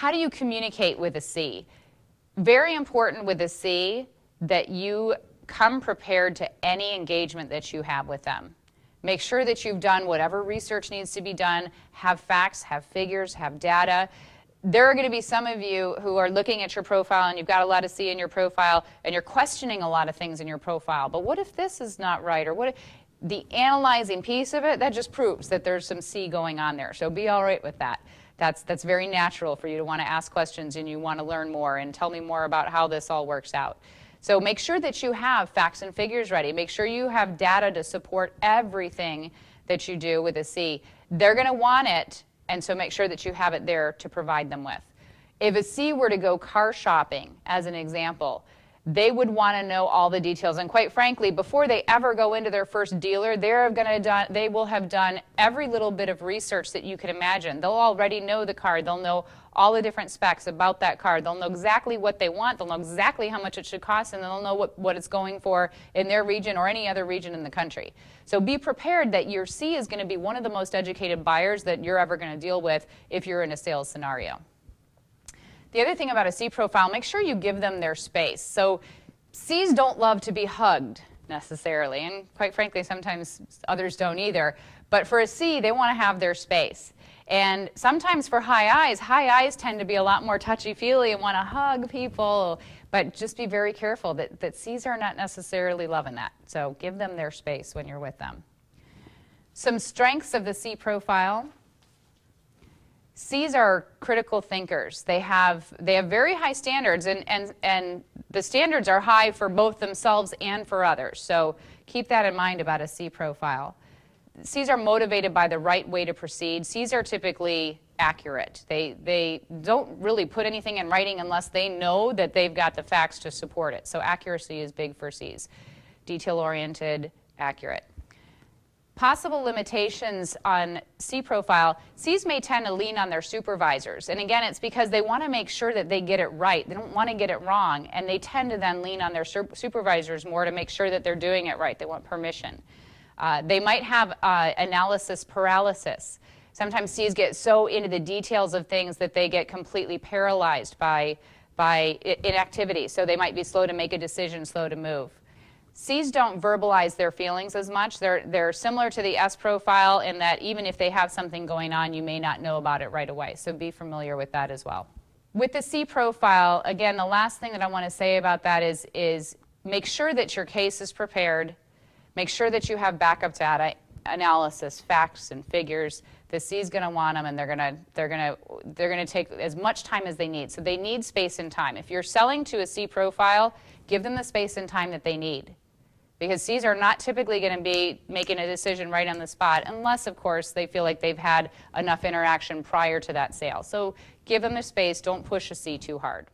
How do you communicate with a C? Very important with a C that you come prepared to any engagement that you have with them. Make sure that you've done whatever research needs to be done, have facts, have figures, have data. There are going to be some of you who are looking at your profile and you've got a lot of C in your profile and you're questioning a lot of things in your profile. But what if this is not right? Or what if the analyzing piece of it, that just proves that there's some C going on there. So be all right with that. That's very natural for you to want to ask questions and you want to learn more and tell me more about how this all works out. So make sure that you have facts and figures ready. Make sure you have data to support everything that you do with a C. They're going to want it, and so make sure that you have it there to provide them with. If a C were to go car shopping, as an example, they would want to know all the details. And quite frankly, before they ever go into their first dealer, they will have done every little bit of research that you could imagine. They'll already know the car. They'll know all the different specs about that car. They'll know exactly what they want. They'll know exactly how much it should cost, and they'll know what it's going for in their region or any other region in the country. So be prepared that your C is going to be one of the most educated buyers that you're ever going to deal with if you're in a sales scenario. The other thing about a C profile, make sure you give them their space. So Cs don't love to be hugged necessarily, and quite frankly, sometimes others don't either. But for a C, they want to have their space. And sometimes for high eyes tend to be a lot more touchy-feely and want to hug people. But just be very careful that Cs are not necessarily loving that. So give them their space when you're with them. Some strengths of the C profile. Cs are critical thinkers. They have very high standards, and the standards are high for both themselves and for others. So keep that in mind about a C profile. Cs are motivated by the right way to proceed. Cs are typically accurate. They don't really put anything in writing unless they know that they've got the facts to support it. So accuracy is big for Cs. Detail-oriented, accurate. Possible limitations on C profile, Cs may tend to lean on their supervisors. And again, it's because they want to make sure that they get it right. They don't want to get it wrong. And they tend to then lean on their supervisors more to make sure that they're doing it right. They want permission. They might have analysis paralysis. Sometimes Cs get so into the details of things that they get completely paralyzed by inactivity. So they might be slow to make a decision, slow to move. Cs don't verbalize their feelings as much. They're similar to the S profile in that even if they have something going on, you may not know about it right away. So be familiar with that as well. With the C profile, again, the last thing that I want to say about that is make sure that your case is prepared. Make sure that you have backup data, analysis, facts, and figures. The C's going to want them, and they're going to take as much time as they need. So they need space and time. If you're selling to a C profile, give them the space and time that they need. Because Cs are not typically going to be making a decision right on the spot unless, of course, they feel like they've had enough interaction prior to that sale. So give them the space. Don't push a C too hard.